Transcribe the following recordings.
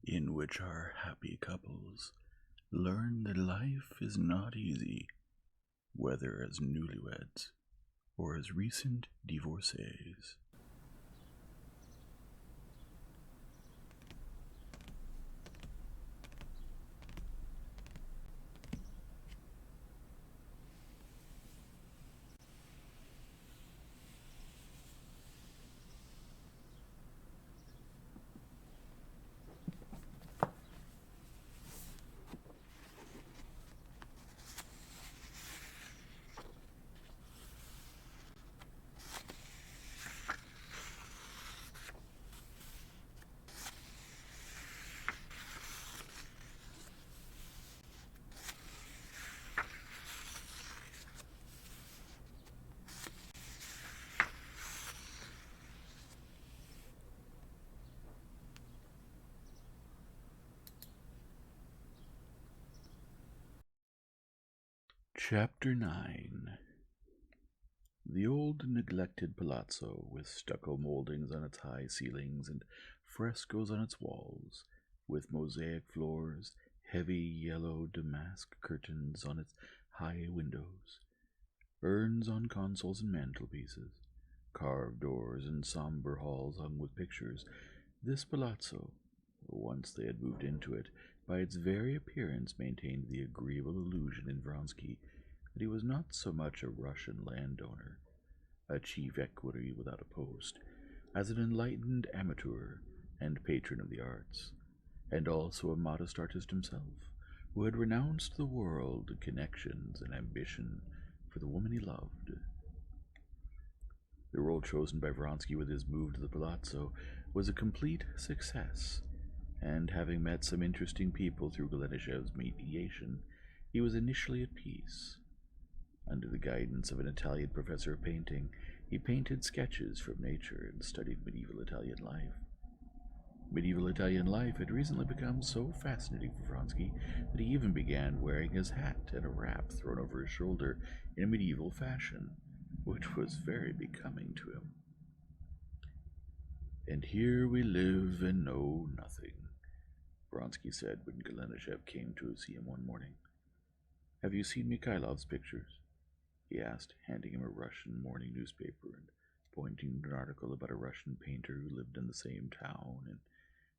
in which our happy couples learn that life is not easy, whether as newlyweds or as recent divorcees. Chapter 9. The old neglected palazzo, with stucco moldings on its high ceilings and frescoes on its walls, with mosaic floors, heavy yellow damask curtains on its high windows, urns on consoles and mantelpieces, carved doors and somber halls hung with pictures, this palazzo, once they had moved into it, by its very appearance maintained the agreeable illusion in Vronsky that he was not so much a Russian landowner, a chief equerry without a post, as an enlightened amateur and patron of the arts, and also a modest artist himself, who had renounced the world, connections, and ambition for the woman he loved. The role chosen by Vronsky with his move to the palazzo was a complete success, and having met some interesting people through Golenishev's mediation, he was initially at peace. Under the guidance of an Italian professor of painting, he painted sketches from nature and studied medieval Italian life. Medieval Italian life had recently become so fascinating for Vronsky that he even began wearing his hat and a wrap thrown over his shoulder in a medieval fashion, which was very becoming to him. "And here we live and know nothing," Vronsky said when Golenishev came to see him one morning. "Have you seen Mikhailov's pictures?" he asked, handing him a Russian morning newspaper and pointing to an article about a Russian painter who lived in the same town and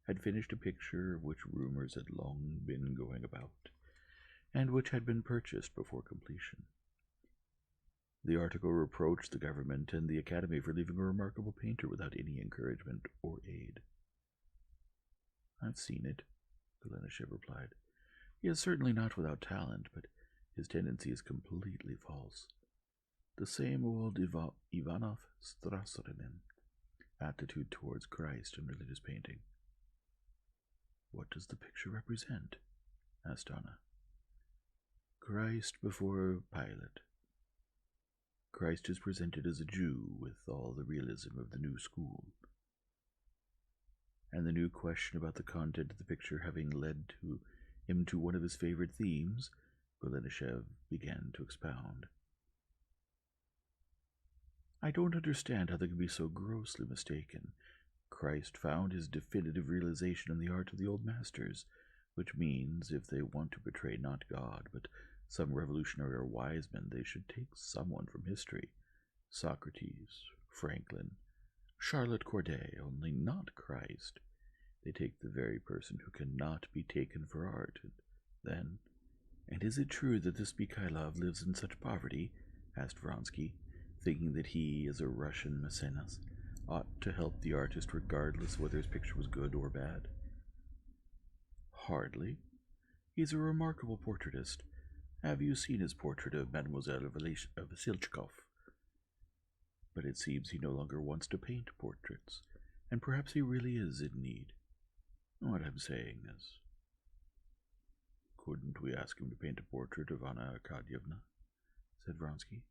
had finished a picture of which rumors had long been going about, and which had been purchased before completion. The article reproached the government and the Academy for leaving a remarkable painter without any encouragement or aid. "I've seen it," Golenishev replied. "He is certainly not without talent, but his tendency is completely false. The same old Ivanov Strasserinen attitude towards Christ in religious painting." "What does the picture represent?" asked Anna. "Christ before Pilate. Christ is presented as a Jew with all the realism of the new school." And the new question about the content of the picture having led him to one of his favorite themes, Golenishev began to expound. "I don't understand how they can be so grossly mistaken. Christ found his definitive realization in the art of the old masters, which means if they want to portray not God, but some revolutionary or wise man, they should take someone from history. Socrates, Franklin, Charlotte Corday, only not Christ. They take the very person who cannot be taken for art, and then—" "And is it true that this Mikhailov lives in such poverty?" asked Vronsky, thinking that he, as a Russian Maecenas, ought to help the artist regardless whether his picture was good or bad. "Hardly. He's a remarkable portraitist. Have you seen his portrait of Mademoiselle Vasilchkov? But it seems he no longer wants to paint portraits, and perhaps he really is in need. What I'm saying is—" "Couldn't we ask him to paint a portrait of Anna Arkadyevna?" said Vronsky.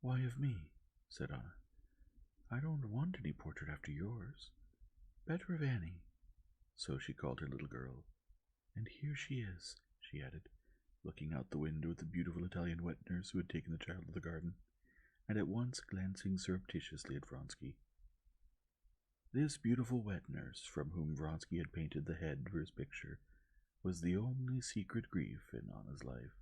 "Why of me?" said Anna. "I don't want any portrait after yours. Better of Annie." So she called her little girl. "And here she is," she added, looking out the window at the beautiful Italian wet nurse who had taken the child to the garden, and at once glancing surreptitiously at Vronsky. This beautiful wet nurse, from whom Vronsky had painted the head for his picture, was the only secret grief in Anna's life.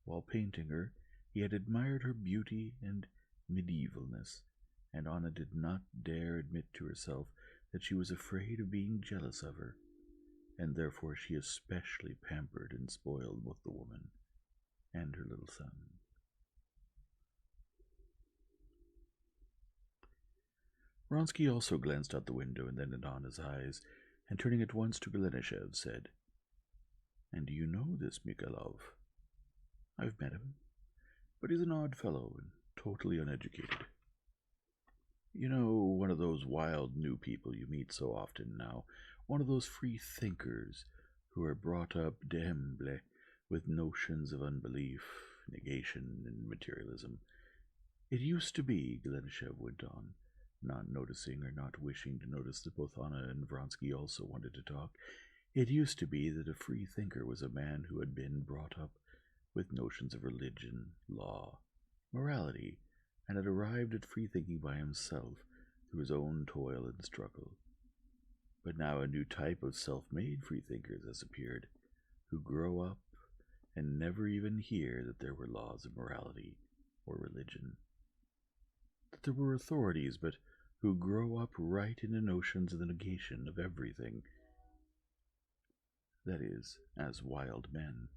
While painting her, he had admired her beauty and medievalness, and Anna did not dare admit to herself that she was afraid of being jealous of her, and therefore she especially pampered and spoiled both the woman and her little son. Vronsky also glanced out the window and then at Anna's eyes, and turning at once to Golenishev, said, "And do you know this Mikhailov? I've met him, but he's an odd fellow and totally uneducated. You know, one of those wild new people you meet so often now, one of those free thinkers who are brought up d'emblée with notions of unbelief, negation, and materialism. It used to be," Golenishev went on, not noticing or not wishing to notice that both Anna and Vronsky also wanted to talk, "it used to be that a free thinker was a man who had been brought up with notions of religion, law, morality, and had arrived at free thinking by himself through his own toil and struggle. But now a new type of self-made freethinkers has appeared, who grow up and never even hear that there were laws of morality or religion, that there were authorities, but who grow up right into notions of the negation of everything, that is, as wild men.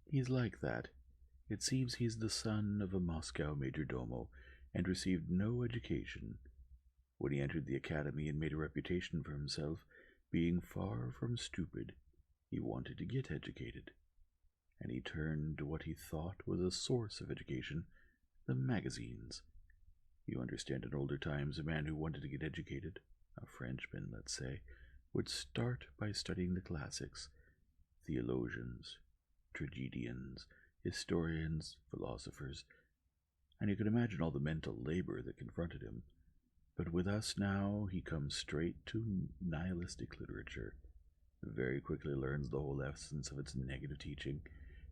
He's like that. It seems he's the son of a Moscow major domo, and received no education. When he entered the academy and made a reputation for himself, being far from stupid, he wanted to get educated, and he turned to what he thought was a source of education, the magazines. You understand, in older times, a man who wanted to get educated, a Frenchman, let's say, would start by studying the classics, theologians, tragedians, historians, philosophers, and you can imagine all the mental labor that confronted him. But with us now, he comes straight to nihilistic literature, very quickly learns the whole essence of its negative teaching,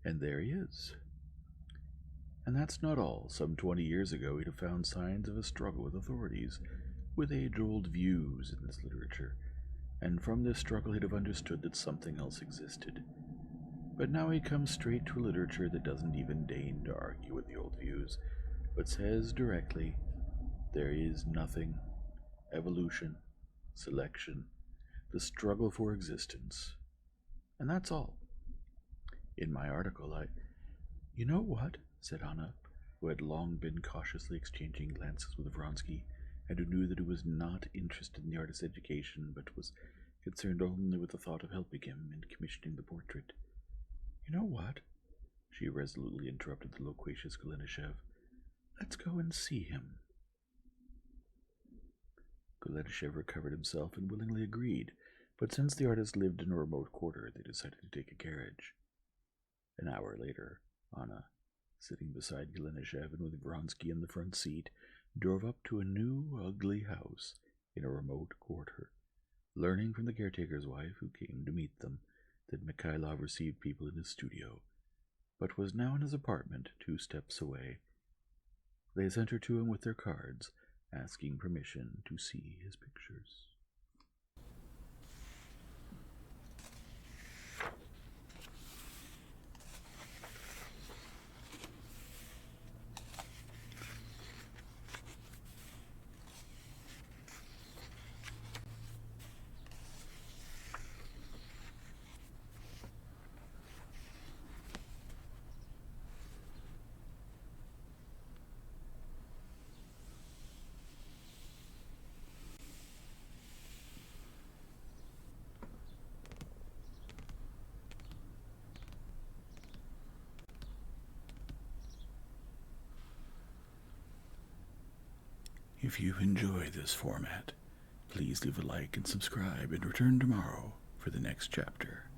and there he is. And that's not all. Some 20 years ago, he'd have found signs of a struggle with authorities, with age-old views in this literature, and from this struggle he'd have understood that something else existed. But now he comes straight to a literature that doesn't even deign to argue with the old views, but says directly, there is nothing, evolution, selection, the struggle for existence. And that's all. In my article, "You know what?" said Anna, who had long been cautiously exchanging glances with Vronsky, and who knew that he was not interested in the artist's education, but was concerned only with the thought of helping him in commissioning the portrait. "You know what?" she resolutely interrupted the loquacious Golenishev. "Let's go and see him." Golenishev recovered himself and willingly agreed, but since the artist lived in a remote quarter, they decided to take a carriage. An hour later, Anna, sitting beside Golenishev and with Vronsky in the front seat, drove up to a new, ugly house in a remote quarter, learning from the caretaker's wife, who came to meet them, that Mikhailov received people in his studio, but was now in his apartment 2 steps away. They sent her to him with their cards, asking permission to see his pictures. If you enjoy this format, please leave a like and subscribe and return tomorrow for the next chapter.